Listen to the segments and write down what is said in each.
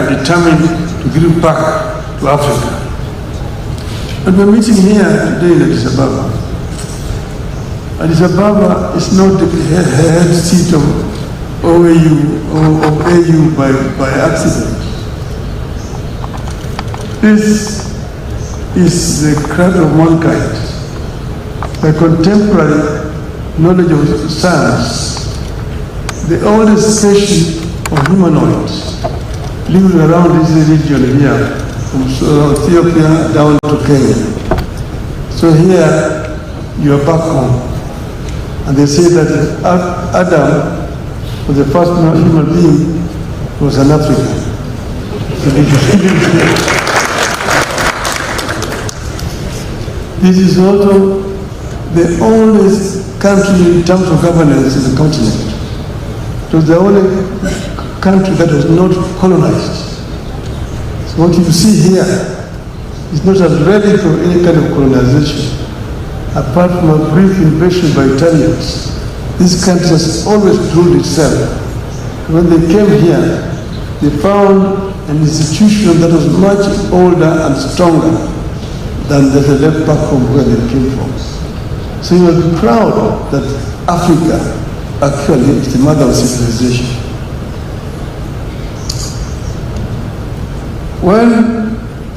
am determined to give back to Africa. And we're meeting here today in Addis Ababa. Addis Ababa is not the head seat of OAU or of AU by accident. This is the cradle of mankind. By contemporary knowledge of science, the oldest species of humanoids living around this region here, from Ethiopia down to Kenya. So here you are back home. And they say that Adam was the first human being who was an African. This is also the oldest country in terms of governance in the continent. It was the only country that was not colonized. So what you see here is not a relic of any kind of colonization. Apart from a brief invasion by Italians, this country has always proved itself. When they came here, they found an institution that was much older and stronger than they left back home where they came from. So you must be proud that Africa actually is the mother of civilization. When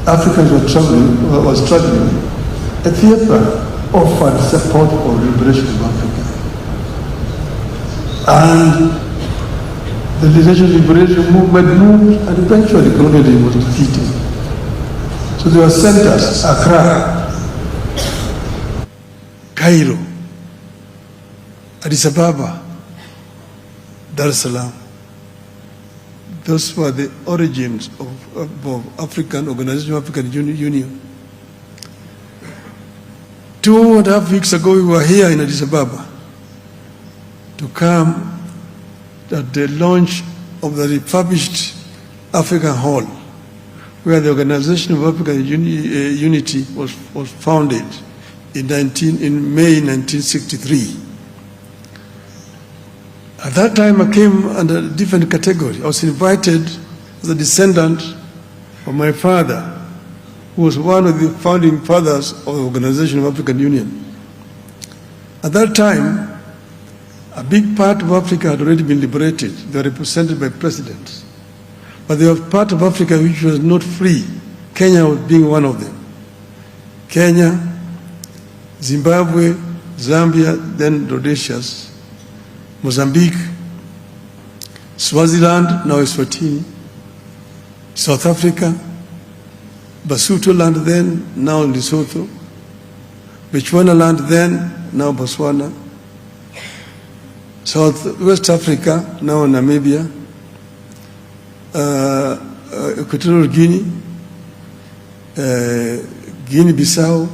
Africans were struggling, Ethiopia offered support for liberation of Africa. And the liberation movement moved, and eventually colonialism was defeated. So there were centers: Accra, Cairo, Addis Ababa, Dar es Salaam. Those were the origins of African Organization of African Union. 2.5 weeks ago, we were here in Addis Ababa to come at the launch of the refurbished African Hall, where the Organization of African Unity was founded in May 1963. At that time, I came under a different category. I was invited as a descendant of my father, who was one of the founding fathers of the Organization of African Union. At that time, a big part of Africa had already been liberated. They were represented by presidents. But there was part of Africa which was not free, Kenya was being one of them. Kenya, Zimbabwe, Zambia, then Rhodesia, Mozambique, Swaziland, now Eswatini, South Africa, Basuto land then, now Lesotho, Botswana land then, now Botswana, West Africa, now Namibia, Equatorial Guinea, Guinea-Bissau,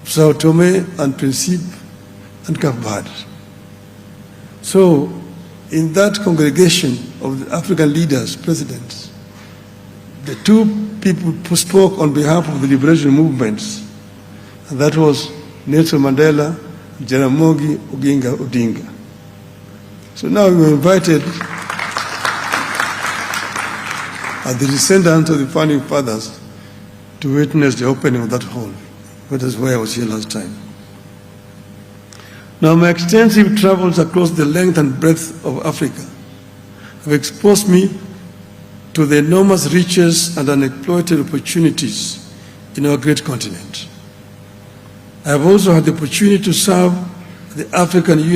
Sao Tome and Principe, and Cape Verde. So, in that congregation of the African leaders, presidents, the two people who spoke on behalf of the liberation movements, and that was Nelson Mandela and Jaramogi Oginga Odinga. So now we were invited as the descendants of the founding fathers to witness the opening of that hall. That is why I was here last time. Now, my extensive travels across the length and breadth of Africa have exposed me to the enormous riches and unexploited opportunities in our great continent. I have also had the opportunity to serve the African Union